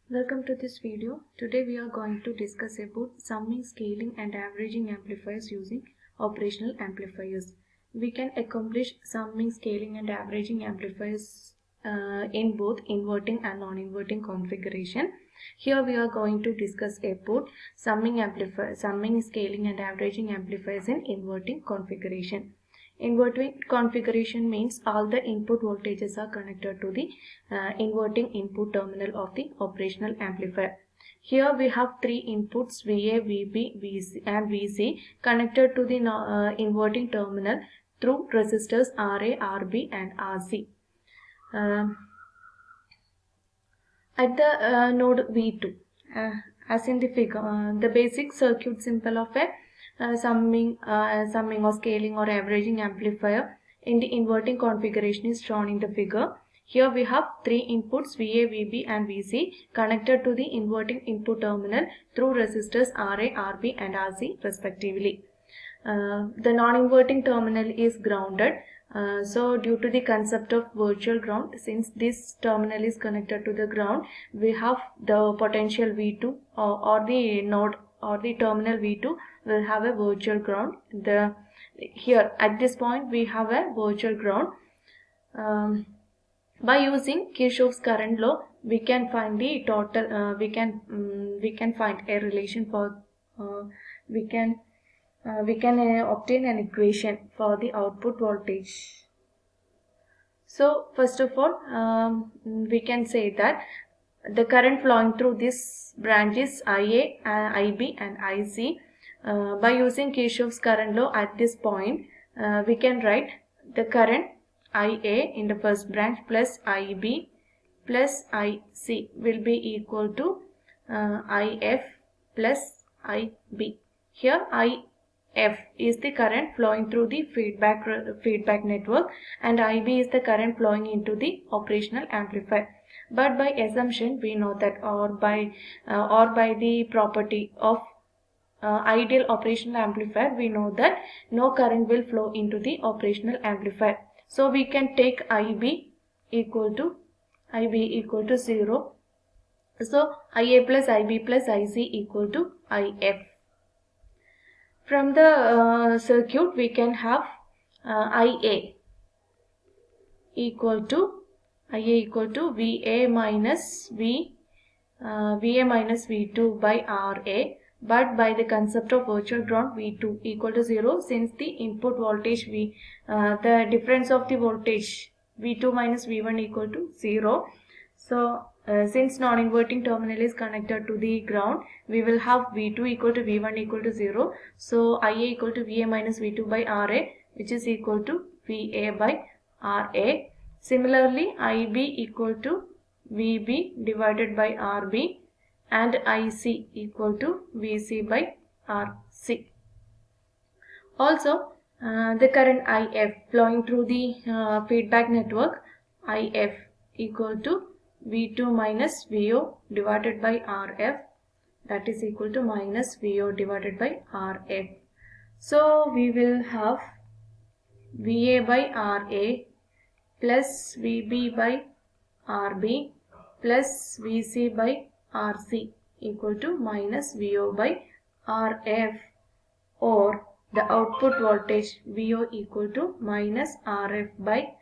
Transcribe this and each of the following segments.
Welcome to this video. Today we are going to discuss about summing, scaling and averaging amplifiers using operational amplifiers. We can accomplish summing, scaling and averaging amplifiers in both inverting and non-inverting configuration. Here we are going to discuss about summing, scaling and averaging amplifiers in inverting configuration. Inverting configuration means all the input voltages are connected to the inverting input terminal of the operational amplifier. Here we have three inputs VA, VB, VC and VC connected to the inverting terminal through resistors RA, RB and RC. At the node V2, as in the figure, the basic circuit symbol of a summing or scaling or averaging amplifier in the inverting configuration is shown in the figure. Here we have three inputs VA, VB and VC connected to the inverting input terminal through resistors RA, RB and RC respectively. The non-inverting terminal is grounded. So due to the concept of virtual ground, since this terminal is connected to the ground, we have the potential V2 or the node or the terminal V2 will have a virtual ground. Here at this point we have a virtual ground. By using Kirchhoff's current law, we can find the total. We can find a relation for. We can obtain an equation for the output voltage. So first of all, we can say that the current flowing through this branch is IA, IB and IC. By using Kirchhoff's current law at this point, we can write the current IA in the first branch plus IB plus IC will be equal to IF plus IB. Here IF is the current flowing through the feedback network and IB is the current flowing into the operational amplifier. But by assumption we know that or by the property of ideal operational amplifier, we know that no current will flow into the operational amplifier. So we can take IB equal to 0. So IA plus IB plus IC equal to IF. From the circuit we can have IA equal to VA minus V2 by RA. But by the concept of virtual ground, V2 equal to 0, since the input voltage the difference of the voltage V2 minus V1 equal to 0. So since non-inverting terminal is connected to the ground, we will have V2 equal to V1 equal to 0. So IA equal to VA minus V2 by RA, which is equal to VA by RA. Similarly, IB equal to VB divided by RB and IC equal to VC by RC. Also, the current IF flowing through the feedback network, IF equal to V2 minus VO divided by RF, that is equal to minus VO divided by RF. So we will have VA by RA plus VB by RB plus VC by RC equal to minus VO by RF, or the output voltage VO equal to minus RF by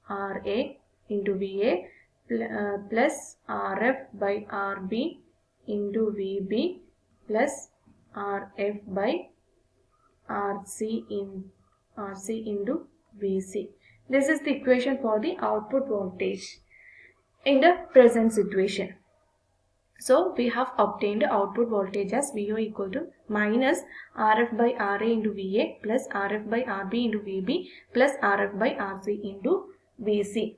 RA into VA plus RF by RB into VB plus RF by RC into VC. This is the equation for the output voltage in the present situation. So we have obtained output voltage as VO equal to minus RF by RA into VA plus RF by RB into VB plus RF by RC into VC.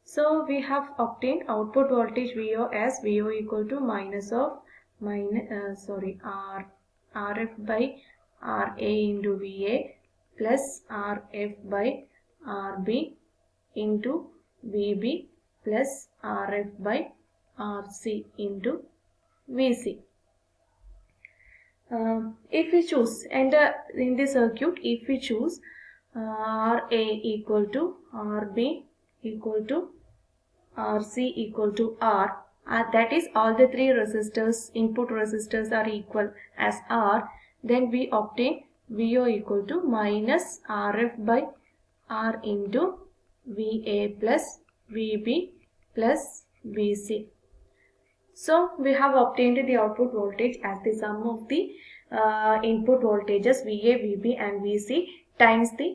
So we have obtained output voltage VO as VO equal to RF by RA into VA plus RF by RB into VB plus RF by RC into VC. if we choose in the circuit, if we choose RA equal to RB equal to RC equal to R, that is all the three resistors, input resistors are equal as R, then we obtain VO equal to minus RF by R into VA plus VB plus VC. So we have obtained the output voltage as the sum of the input voltages VA, VB and VC times the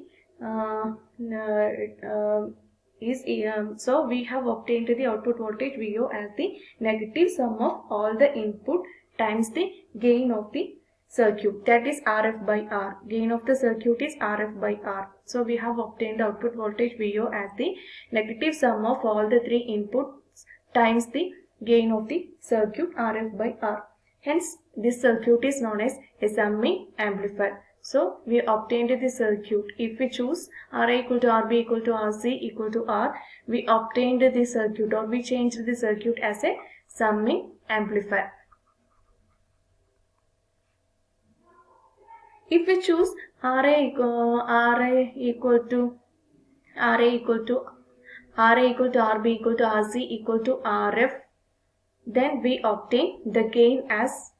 so we have obtained the output voltage VO as the negative sum of all the input times the gain of the circuit, that is RF by R. Gain of the circuit is RF by R. So we have obtained output voltage VO as the negative sum of all the three inputs times the gain of the circuit RF by R. Hence this circuit is known as a summing amplifier. So we obtained the circuit. If we choose RA equal to RB equal to RC equal to R, we obtained the circuit, or we changed the circuit as a summing amplifier. If we choose RA equal to RB equal to RC equal to RF, then we obtain the gain as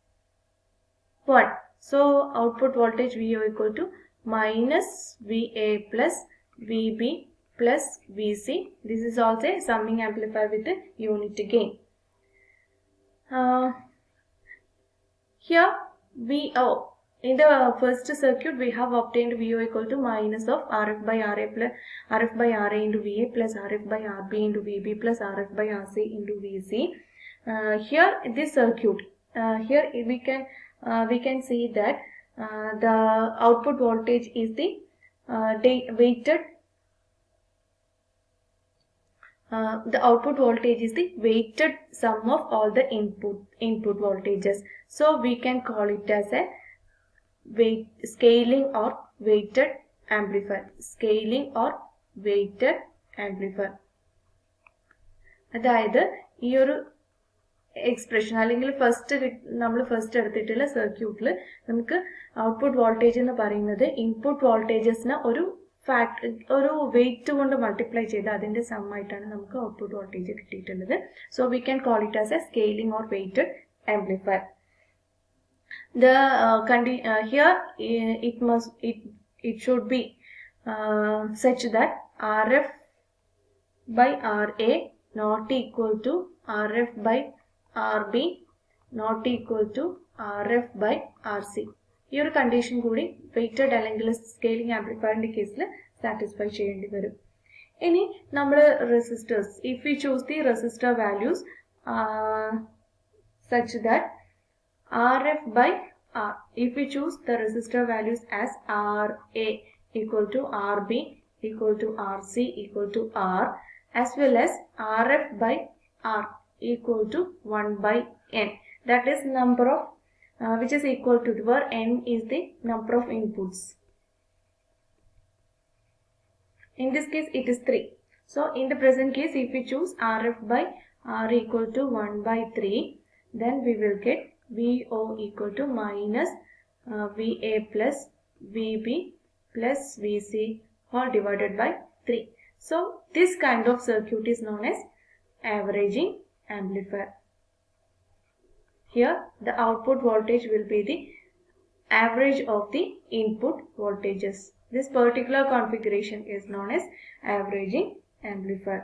what? So output voltage VO equal to minus VA plus VB plus VC. This is also a summing amplifier with a unit gain. Here VO. In the first circuit, we have obtained VO equal to minus of RF by RA plus RF by RA into VA plus RF by RB into VB plus RF by RC into VC. Here this circuit, here we can see that the output voltage is the weighted. The output voltage is the weighted sum of all the input voltages. So we can call it as a scaling or weighted amplifier. Scaling or weighted amplifier. അതായത് ഈ ഒരു expression അല്ലെങ്കിൽ നമ്മൾ first എടുത്തിട്ടുള്ള സർക്യൂട്ടിൽ നമുക്ക് output voltage എന്ന് പറയുന്നത് ഇൻപുട്ട് വോൾട്ടേജസിന് ഒരു വെയിറ്റ് കൊണ്ട് മൾട്ടിപ്ലൈ ചെയ്ത് അതിന്റെ സം ആയിട്ടാണ് നമുക്ക് ഔട്ട്പുട്ട് വോൾട്ടേജ് കിട്ടിയിട്ടുള്ളത്. So we can call it as a scaling or weighted amplifier. Here it should be such that RF by RA not equal to RF by RB not equal to RF by RC. ഈ ഒരു condition കൂടി weighted അല്ലെങ്കിൽ scaling ആംപ്ലിഫയറിന്റെ കേസിൽ satisfy ചെയ്യേണ്ടി വരും. ഇനി നമ്മൾ resistors, if we choose the resistor values such that RF by R, if we choose the resistor values as RA equal to RB equal to RC equal to R, as well as RF by R equal to 1 by N, that is number of which is equal to where N is the number of inputs. In this case it is 3. So in the present case, if we choose RF by R equal to 1 by 3, then we will get VO equal to minus VA plus VB plus VC all divided by 3. So this kind of circuit is known as averaging amplifier. Here the output voltage will be the average of the input voltages. This particular configuration is known as averaging amplifier.